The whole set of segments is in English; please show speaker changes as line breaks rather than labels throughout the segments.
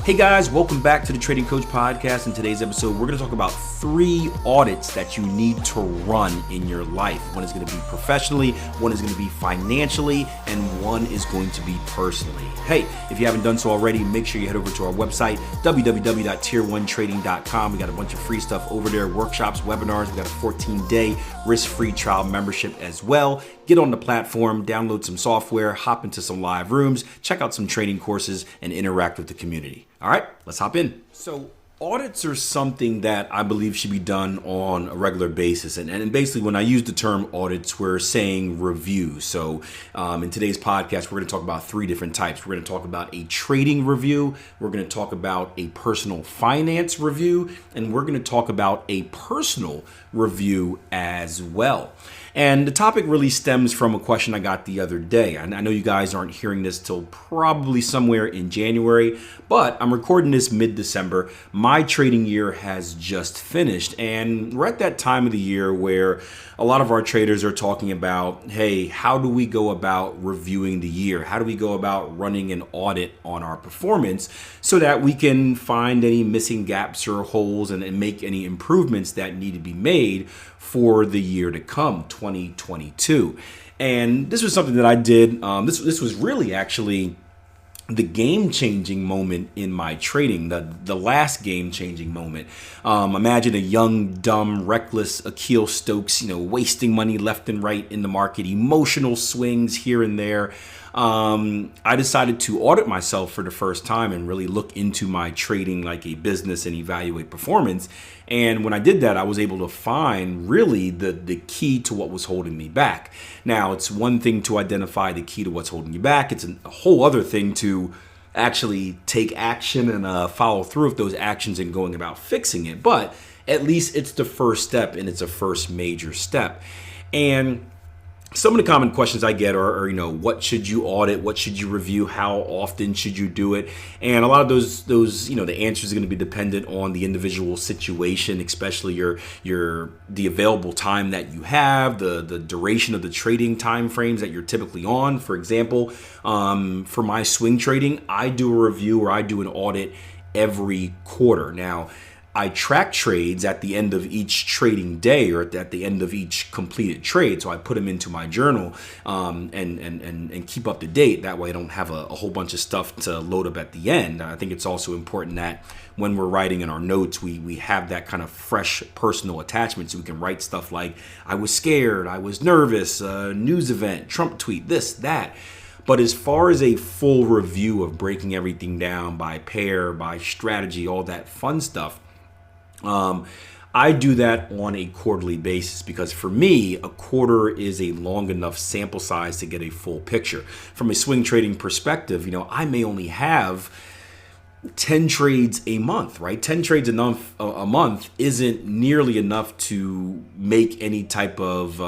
Hey guys, welcome back to the Trading Coach Podcast. In today's episode, we're going to talk about 3 audits that you need to run in your life. One is going to be professionally, one is going to be financially, and one is going to be personally. Hey, if you haven't done so already, make sure you head over to our website, www.tier1trading.com. We got a bunch of free stuff over there, workshops, webinars. We got a 14-day risk-free trial membership as well. Get on the platform, download some software, hop into some live rooms, check out some training courses, and interact with the community. All right, let's hop in. So audits are something that I believe should be done on a regular basis. And basically, when I use the term audits, we're saying review. So in today's podcast, we're going to talk about 3 different types. We're going to talk about a trading review. We're going to talk about a personal finance review. And we're going to talk about a personal review as well. And the topic really stems from a question I got the other day. And I know you guys aren't hearing this till probably somewhere in January, but I'm recording this mid-December. My trading year has just finished, and we're at that time of the year where a lot of our traders are talking about, hey, how do we go about reviewing the year? How do we go about running an audit on our performance so that we can find any missing gaps or holes and make any improvements that need to be made for the year to come, 2022. And this was something that I did. This was really actually the game-changing moment in my trading, the last game-changing moment. Imagine a young, dumb, reckless Akil Stokes, wasting money left and right in the market, emotional swings here and there. I decided to audit myself for the first time and really look into my trading like a business and evaluate performance. And when I did that, I was able to find really the key to what was holding me back. Now, it's one thing to identify the key to what's holding you back. It's a whole other thing to actually take action and follow through with those actions and going about fixing it. But at least it's the first step, and it's a first major step. And some of the common questions I get are, what should you audit? What should you review? How often should you do it? And a lot of those, the answers are going to be dependent on the individual situation, especially the available time that you have, the duration of the trading time frames that you're typically on. For example, for my swing trading, I do a review or I do an audit every quarter. Now, I track trades at the end of each trading day or at the end of each completed trade. So I put them into my journal and keep up to date. That way I don't have a whole bunch of stuff to load up at the end. I think it's also important that when we're writing in our notes, we have that kind of fresh personal attachment, so we can write stuff like, I was scared, I was nervous, news event, Trump tweet, this, that. But as far as a full review of breaking everything down by pair, by strategy, all that fun stuff, I do that on a quarterly basis because for me, a quarter is a long enough sample size to get a full picture. From a swing trading perspective, I may only have 10 trades a month, right? 10 trades a month isn't nearly enough to make any type of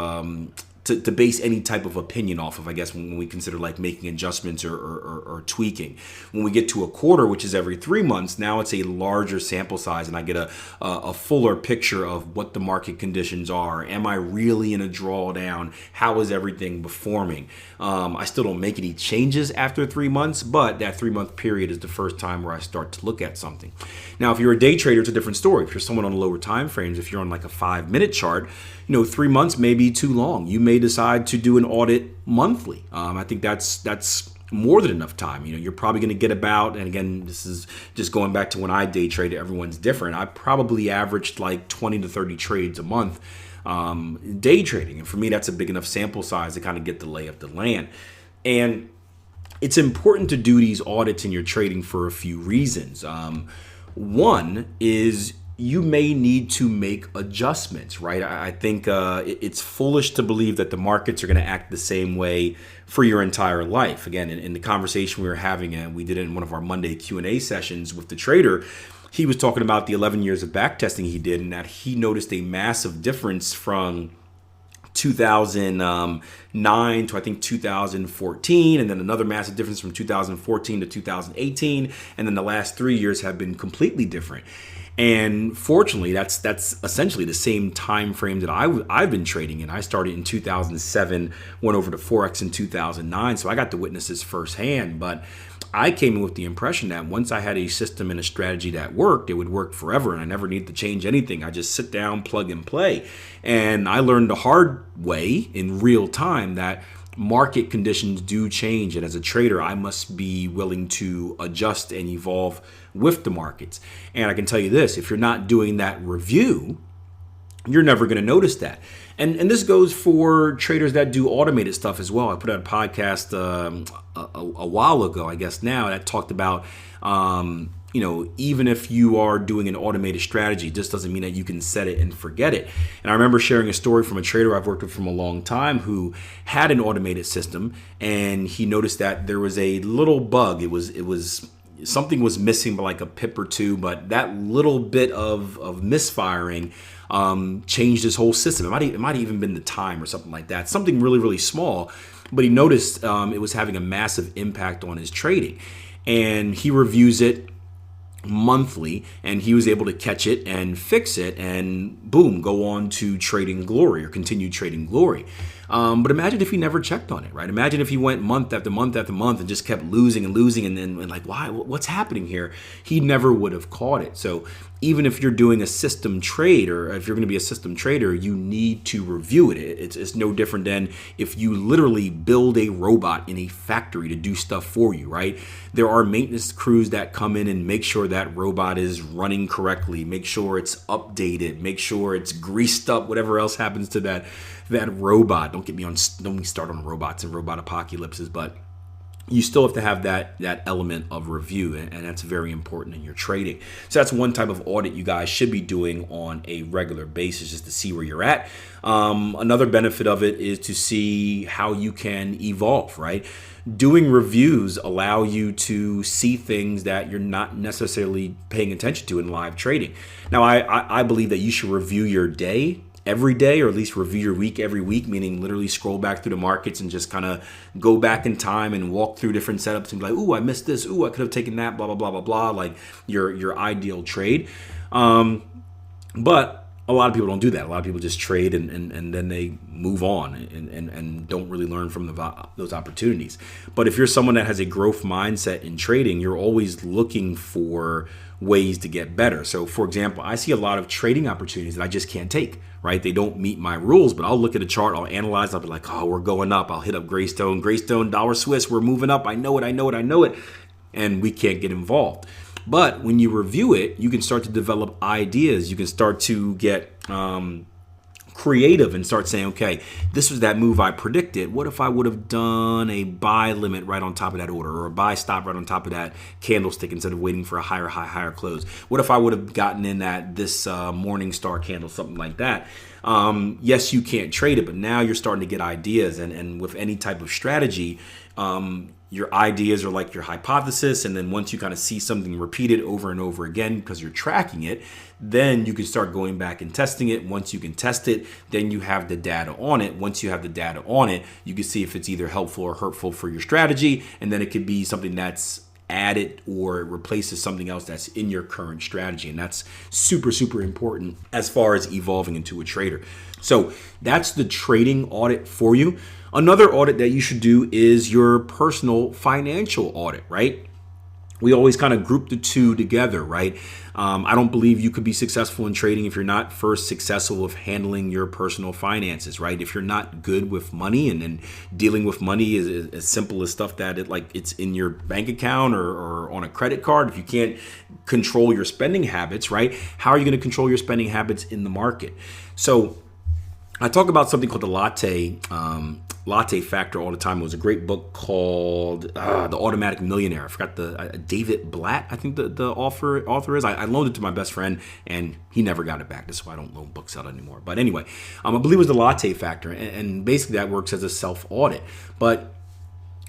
to base any type of opinion off of, I guess, when we consider like making adjustments or tweaking. When we get to a quarter, which is every 3 months, now it's a larger sample size and I get a fuller picture of what the market conditions are. Am I really in a drawdown? How is everything performing? I still don't make any changes after 3 months, but that 3-month period is the first time where I start to look at something. Now, if you're a day trader, it's a different story. If you're someone on lower time frames, if you're on like a 5-minute chart, 3 months may be too long. You may decide to do an audit monthly. I think that's more than enough time. You're probably going to get about, and again, this is just going back to when I day traded, everyone's different. I probably averaged like 20 to 30 trades a month day trading. And for me, that's a big enough sample size to kind of get the lay of the land. And it's important to do these audits in your trading for a few reasons. One is you may need to make adjustments, right? I think it's foolish to believe that the markets are going to act the same way for your entire life. Again, in the conversation we were having, and we did it in one of our Monday Q&A sessions with the trader, he was talking about the 11 years of backtesting he did and that he noticed a massive difference from 2000 2009 to I think 2014, and then another massive difference from 2014 to 2018, and then the last 3 years have been completely different. And fortunately, that's essentially the same time frame that I've been trading in. I started in 2007, went over to Forex in 2009, so I got to witness this firsthand. But I came in with the impression that once I had a system and a strategy that worked, it would work forever, and I never needed to change anything. I just sit down, plug and play. And I learned the hard way in real time that market conditions do change, and as a trader, I must be willing to adjust and evolve with the markets. And I can tell you this, if you're not doing that review, you're never going to notice that. And this goes for traders that do automated stuff as well. I put out a podcast a while ago, I guess now, that talked about even if you are doing an automated strategy, it just doesn't mean that you can set it and forget it. And I remember sharing a story from a trader I've worked with from a long time who had an automated system, and he noticed that there was a little bug. It was something was missing by like a pip or two, but that little bit of misfiring changed his whole system. It might have even been the time or something like that. Something really, really small, but he noticed it was having a massive impact on his trading. And he reviews it monthly, and he was able to catch it and fix it, and boom, go on to trading glory or continue trading glory. But imagine if he never checked on it, right? Imagine if he went month after month after month and just kept losing and losing, and then like, why? What's happening here? He never would have caught it. So even if you're doing a system trade, or if you're going to be a system trader, you need to review it. It's no different than if you literally build a robot in a factory to do stuff for you, right? There are maintenance crews that come in and make sure that robot is running correctly, make sure it's updated, make sure it's greased up, whatever else happens to that robot. Don't get me start on robots and robot apocalypses, but you still have to have that element of review, and that's very important in your trading. So that's one type of audit you guys should be doing on a regular basis, just to see where you're at. Another benefit of it is to see how you can evolve, right? Doing reviews allow you to see things that you're not necessarily paying attention to in live trading. Now, I believe that you should review your day every day, or at least review your week every week, meaning literally scroll back through the markets and just kind of go back in time and walk through different setups and be like, ooh, I missed this. Ooh, I could have taken that, blah, blah, blah, blah, blah, like your ideal trade. But a lot of people don't do that. A lot of people just trade and then they move on and don't really learn from those opportunities. But if you're someone that has a growth mindset in trading, you're always looking for ways to get better. So for example, I see a lot of trading opportunities that I just can't take, right? They don't meet my rules, but I'll look at a chart, I'll analyze, I'll be like, oh, we're going up. I'll hit up Greystone, dollar Swiss, we're moving up. I know it. And we can't get involved. But when you review it, you can start to develop ideas. You can start to get creative and start saying, okay, this was that move I predicted. What if I would have done a buy limit right on top of that order, or a buy stop right on top of that candlestick instead of waiting for a higher close? What if I would have gotten in at this morning star candle, something like that? Yes, you can't trade it, but now you're starting to get ideas. And with any type of strategy, your ideas are like your hypothesis. And then once you kind of see something repeated over and over again because you're tracking it, then you can start going back and testing it. Once you can test it, then you have the data on it. Once you have the data on it, you can see if it's either helpful or hurtful for your strategy. And then it could be something that's added or it replaces something else that's in your current strategy. And that's super, super important as far as evolving into a trader. So that's the trading audit for you. Another audit that you should do is your personal financial audit, right? We always kind of group the two together, right? I don't believe you could be successful in trading if you're not first successful with handling your personal finances, right? If you're not good with money and dealing with money is as simple as stuff that it's in your bank account or on a credit card. If you can't control your spending habits, right? How are you going to control your spending habits in the market? So I talk about something called the latte factor all the time. It was a great book called The Automatic Millionaire. I forgot David Blatt, I think the author is. I loaned it to my best friend and he never got it back. That's why I don't loan books out anymore. But anyway, I believe it was the latte factor, and basically that works as a self-audit. But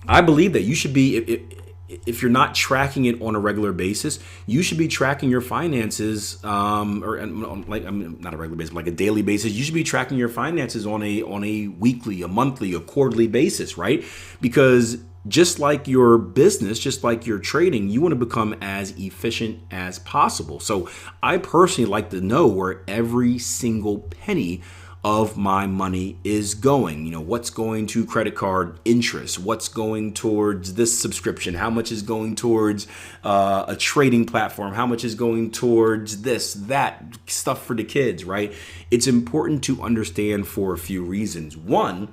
I believe that you should be, if you're not tracking it on a regular basis, you should be tracking your finances, not a regular basis, like a daily basis. You should be tracking your finances on a weekly, a monthly, a quarterly basis, right? Because just like your business, just like your trading, you want to become as efficient as possible. So I personally like to know where every single penny of my money is going. What's going to credit card interest, what's going towards this subscription, how much is going towards a trading platform, how much is going towards this, that stuff for the kids, right? It's important to understand for a few reasons. One,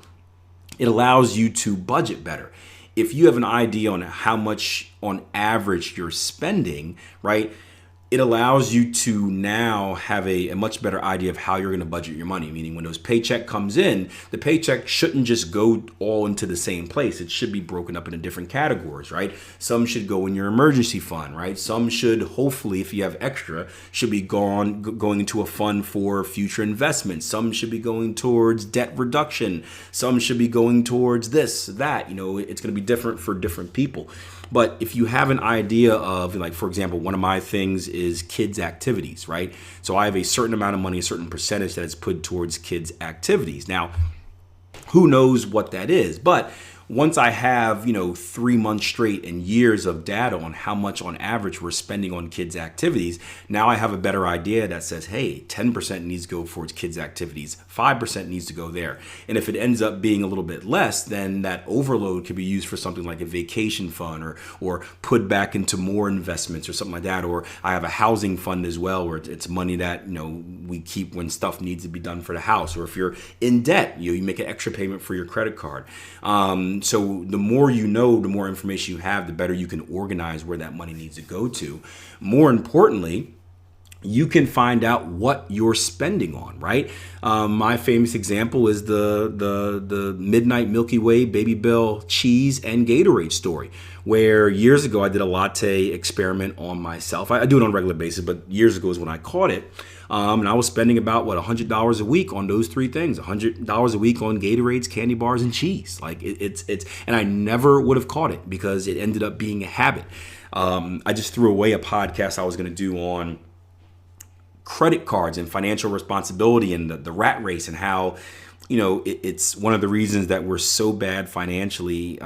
it allows you to budget better. If you have an idea on how much on average you're spending, right, it allows you to now have a much better idea of how you're going to budget your money. Meaning when those paycheck comes in, the paycheck shouldn't just go all into the same place. It should be broken up into different categories, right? Some should go in your emergency fund, right? Some should, hopefully, if you have extra, should be going into a fund for future investments. Some should be going towards debt reduction. Some should be going towards this, that. It's going to be different for different people. But if you have an idea of, like, for example, one of my things is kids' activities, right? So I have a certain amount of money, a certain percentage that is put towards kids' activities. Now, who knows what that is? But once I have, 3 months straight and years of data on how much on average we're spending on kids' activities, now I have a better idea that says, hey, 10% needs to go towards kids' activities, 5% needs to go there. And if it ends up being a little bit less, then that overload could be used for something like a vacation fund or put back into more investments or something like that. Or I have a housing fund as well, where it's money that, we keep when stuff needs to be done for the house. Or if you're in debt, you make an extra payment for your credit card. So the more the more information you have, the better you can organize where that money needs to go to. More importantly, you can find out what you're spending on, right? My famous example is the Midnight Milky Way Baby Bell cheese and Gatorade story, where years ago I did a latte experiment on myself. I do it on a regular basis, but years ago is when I caught it. And I was spending about $100 a week on those three things. $100 a week on Gatorades, candy bars, and cheese. Like it's and I never would have caught it because it ended up being a habit. I just threw away a podcast I was going to do on credit cards and financial responsibility and the rat race and how it's one of the reasons that we're so bad financially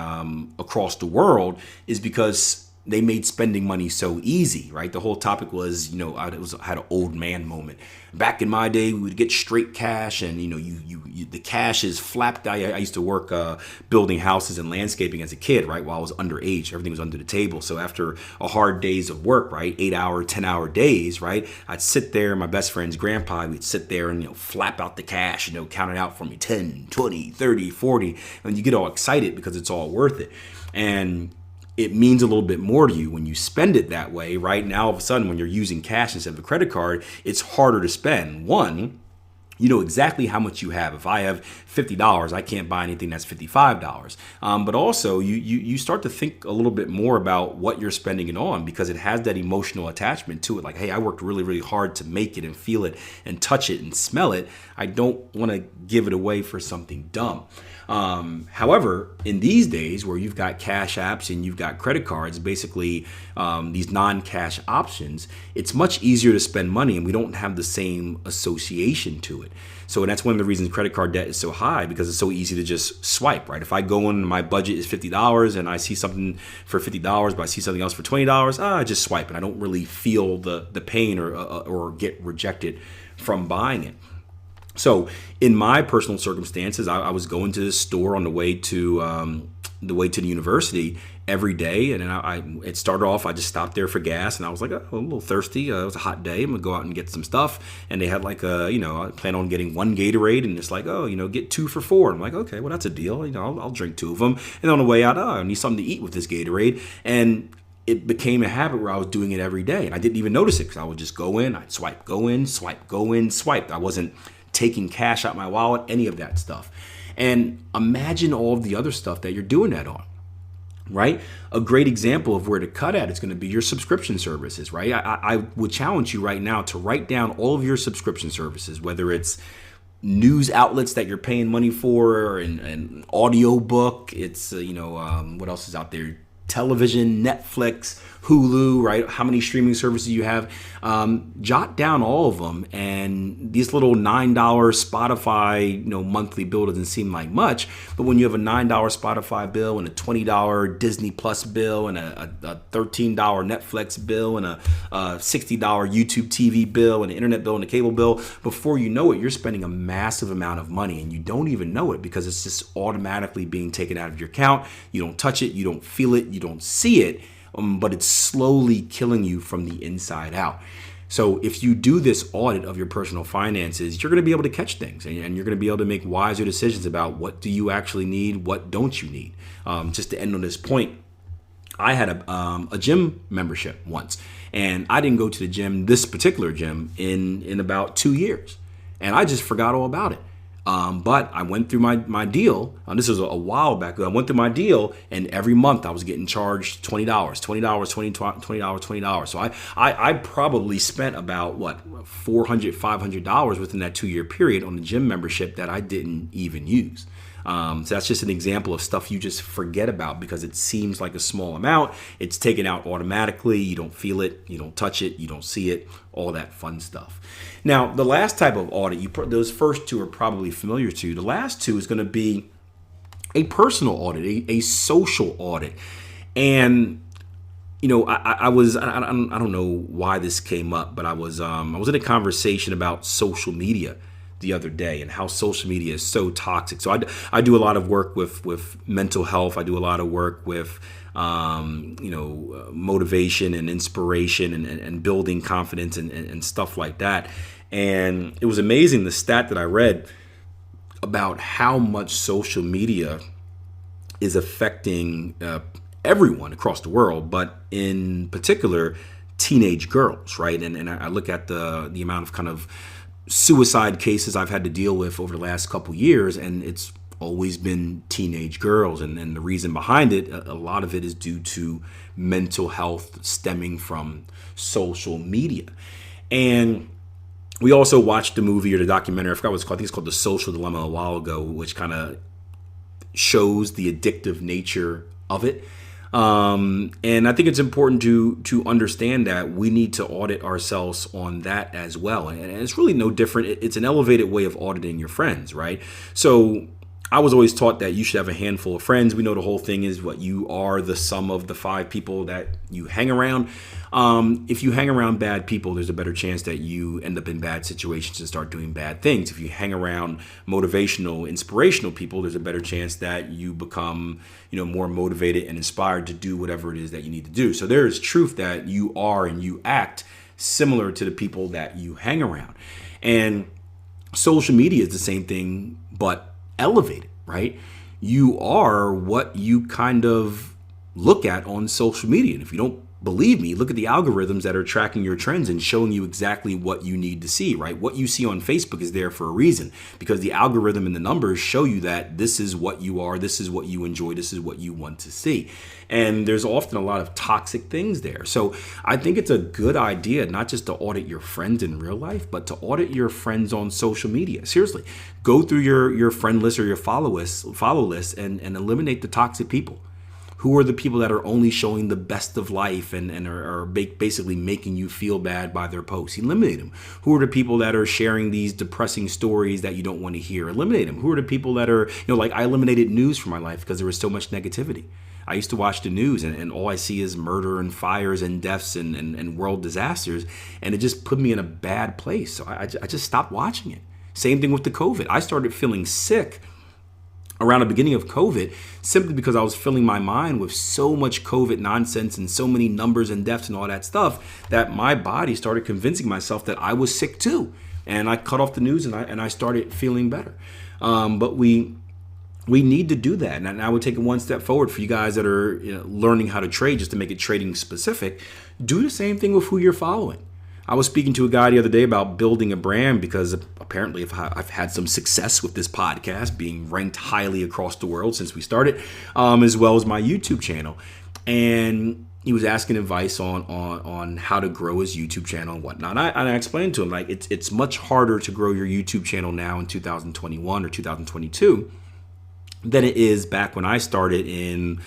across the world is because they made spending money so easy, right? The whole topic was, I had an old man moment. Back in my day, we would get straight cash, and the cash is flapped. I used to work building houses and landscaping as a kid, right? While I was underage, everything was under the table. So after a hard days of work, right, 8-hour, 10-hour days, right, I'd sit there. My best friend's grandpa, we'd sit there and flap out the cash, count it out for me, 10, 20, 30, 40, and you get all excited because it's all worth it. And it means a little bit more to you when you spend it that way, right? Now, all of a sudden, when you're using cash instead of a credit card, it's harder to spend. One, you know exactly how much you have. If I have $50, I can't buy anything that's $55. But also, you start to think a little bit more about what you're spending it on because it has that emotional attachment to it. Like, hey, I worked really, really hard to make it and feel it and touch it and smell it. I don't want to give it away for something dumb. However, in these days where you've got cash apps and you've got credit cards, basically these non-cash options, it's much easier to spend money and we don't have the same association to it. So that's one of the reasons credit card debt is so high because it's so easy to just swipe, right? If I go in, my budget is $50 and I see something for $50, but I see something else for $20, I just swipe and I don't really feel the pain or get rejected from buying it. So in my personal circumstances, I was going to this store on the way to the university every day. And then it started off, I just stopped there for gas and I was like, oh, I'm a little thirsty. It was a hot day. I'm gonna go out and get some stuff. And they had like I plan on getting one Gatorade and it's like, oh, get 2 for $4. I'm like, okay, well, that's a deal. I'll drink 2 of them. And on the way out, I need something to eat with this Gatorade. And it became a habit where I was doing it every day. And I didn't even notice it because I would just go in, I'd swipe, go in, swipe, go in, swipe. I wasn't taking cash out my wallet, any of that stuff. And imagine all of the other stuff that you're doing that on, right? A great example of where to cut at is going to be your subscription services, right? I would challenge you right now to write down all of your subscription services, whether it's news outlets that you're paying money for, and audio book. It's, what else is out there? television, Netflix, Hulu, right? How many streaming services you have. Jot down all of them. And these little $9 Spotify, monthly bill doesn't seem like much. But when you have a $9 Spotify bill and a $20 Disney Plus bill and a $13 Netflix bill and a $60 YouTube TV bill and an internet bill and a cable bill, before you know it, you're spending a massive amount of money and you don't even know it because it's just automatically being taken out of your account. You don't touch it, you don't feel it, you don't see it. But it's slowly killing you from the inside out. So if you do this audit of your personal finances, you're going to be able to catch things and you're going to be able to make wiser decisions about what do you actually need, what don't you need. Just to end on this point, I had a gym membership once, and I didn't go to the gym, this particular gym, in about 2 years, and I just forgot all about it. But I went through my deal. This was a while back. I went through my deal, and every month I was getting charged $20. So I probably spent about $400, $500 within that 2 year period on the gym membership that I didn't even use. So that's just an example of stuff you just forget about because it seems like a small amount. It's taken out automatically. You don't feel it. You don't touch it. You don't see it. All that fun stuff. Now, the last type of audit, those first two are probably familiar to you. The last two is going to be a personal audit, a social audit. And I don't know why this came up, but I was in a conversation about social media the other day and how social media is so toxic. So I do a lot of work with mental health. I do a lot of work with motivation and inspiration and building confidence and stuff like that. And it was amazing the stat that I read about how much social media is affecting everyone across the world, but in particular teenage girls, right? And I look at the amount of kind of suicide cases I've had to deal with over the last couple years, and it's always been teenage girls. And the reason behind it, a lot of it is due to mental health stemming from social media. And we also watched the movie or the documentary, I forgot what it's called. I think it's called The Social Dilemma a while ago, which kind of shows the addictive nature of it. And I think it's important to understand that we need to audit ourselves on that as well. And it's really no different. It's an elevated way of auditing your friends, right? So I was always taught that you should have a handful of friends. We know the whole thing is what you are the sum of the 5 people that you hang around. If you hang around bad people, there's a better chance that you end up in bad situations and start doing bad things. If you hang around motivational, inspirational people, there's a better chance that you become, more motivated and inspired to do whatever it is that you need to do. So there is truth that you are and you act similar to the people that you hang around. And social media is the same thing, but elevated, right? You are what you kind of look at on social media. And if you don't believe me, look at the algorithms that are tracking your trends and showing you exactly what you need to see, right? What you see on Facebook is there for a reason, because the algorithm and the numbers show you that this is what you are, this is what you enjoy, this is what you want to see. And there's often a lot of toxic things there. So I think it's a good idea not just to audit your friends in real life, but to audit your friends on social media. Seriously, go through your friend list or your follow list and eliminate the toxic people. Who are the people that are only showing the best of life and are basically making you feel bad by their posts? Eliminate them. Who are the people that are sharing these depressing stories that you don't want to hear? Eliminate them. Who are the people that are, like I eliminated news from my life because there was so much negativity. I used to watch the news and all I see is murder and fires and deaths and world disasters. And it just put me in a bad place. So I just stopped watching it. Same thing with the COVID. I started feeling sick around the beginning of COVID, simply because I was filling my mind with so much COVID nonsense and so many numbers and deaths and all that stuff that my body started convincing myself that I was sick too. And I cut off the news and I started feeling better. But we need to do that. And I would take it one step forward for you guys that are learning how to trade, just to make it trading specific. Do the same thing with who you're following. I was speaking to a guy the other day about building a brand because apparently I've had some success with this podcast being ranked highly across the world since we started, as well as my YouTube channel. And he was asking advice on how to grow his YouTube channel and whatnot. And I explained to him, like, it's much harder to grow your YouTube channel now in 2021 or 2022 than it is back when I started in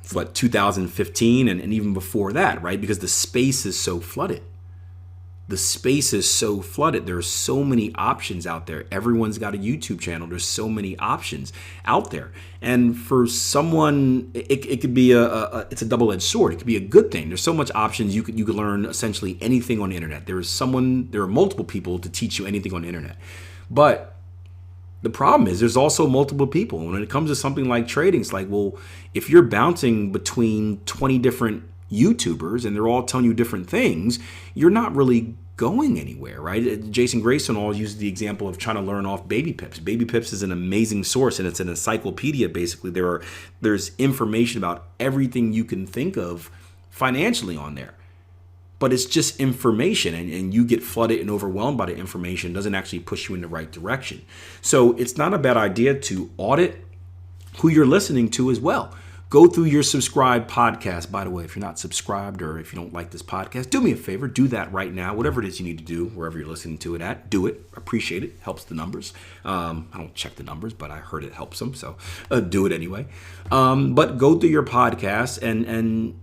2015 and even before that, right? Because the space is so flooded. The space is so flooded. There's so many options out there. Everyone's got a YouTube channel. There's so many options out there. And for someone, it could be it's a double-edged sword. It could be a good thing. There's so much options. You could learn essentially anything on the internet. There are multiple people to teach you anything on the internet. But the problem is there's also multiple people. When it comes to something like trading, it's like, well, if you're bouncing between 20 different YouTubers and they're all telling you different things, you're not really going anywhere, right? Jason Grayson always uses the example of trying to learn off Baby Pips. Baby Pips is an amazing source, and it's an encyclopedia. Basically, there's information about everything you can think of financially on there. But it's just information, and you get flooded and overwhelmed by the information. It doesn't actually push you in the right direction. So it's not a bad idea to audit who you're listening to as well. Go through your subscribed podcast. By the way, if you're not subscribed or if you don't like this podcast, do me a favor. Do that right now. Whatever it is you need to do, wherever you're listening to it at, do it. Appreciate it. Helps the numbers. I don't check the numbers, but I heard it helps them. So do it anyway. But go through your podcast and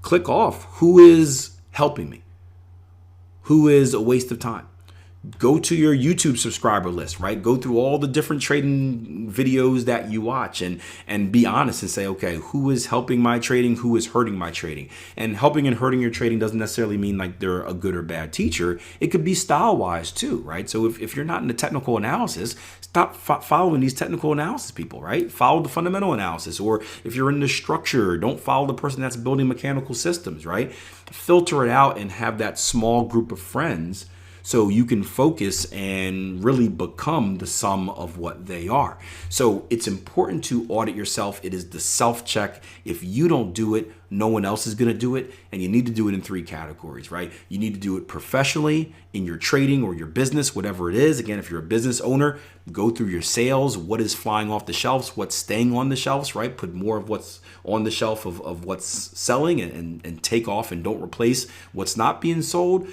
click off who is helping me, who is a waste of time. Go to your YouTube subscriber list, right? Go through all the different trading videos that you watch and be honest and say, okay, who is helping my trading? Who is hurting my trading? And helping and hurting your trading doesn't necessarily mean like they're a good or bad teacher. It could be style-wise too, right? So if you're not into technical analysis, stop following these technical analysis people, right? Follow the fundamental analysis. Or if you're into structure, don't follow the person that's building mechanical systems, right? Filter it out and have that small group of friends so you can focus and really become the sum of what they are. So it's important to audit yourself. It is the self-check. If you don't do it, no one else is going to do it. And you need to do it in 3 categories, right? You need to do it professionally in your trading or your business, whatever it is. Again, if you're a business owner, go through your sales. What is flying off the shelves? What's staying on the shelves, right? Put more of what's on the shelf of what's selling and take off and don't replace what's not being sold.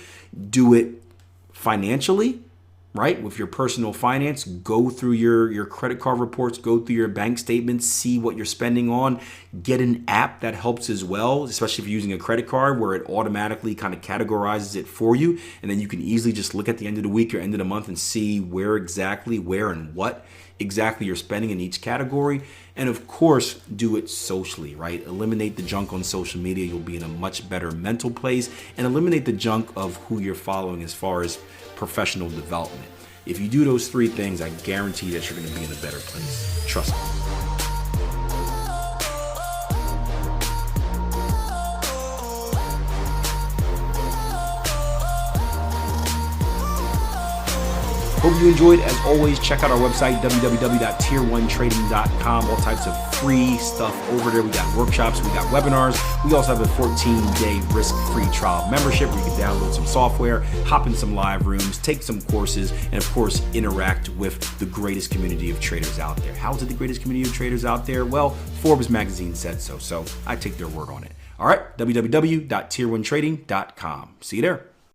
Do it financially, right? With your personal finance, go through your credit card reports, go through your bank statements, see what you're spending on. Get an app that helps as well, especially if you're using a credit card where it automatically kind of categorizes it for you. And then you can easily just look at the end of the week or end of the month and see where and what exactly you're spending in each category. And of course, do it socially, right? Eliminate the junk on social media. You'll be in a much better mental place, and eliminate the junk of who you're following as far as professional development. If you do those 3 things, I guarantee that you're going to be in a better place. Trust me. Hope you enjoyed. As always, check out our website, www.tier1trading.com. All types of free stuff over there. We got workshops, we got webinars. We also have a 14-day risk-free trial membership where you can download some software, hop in some live rooms, take some courses, and of course, interact with the greatest community of traders out there. How is it the greatest community of traders out there? Well, Forbes magazine said so I take their word on it. All right, www.tier1trading.com. See you there.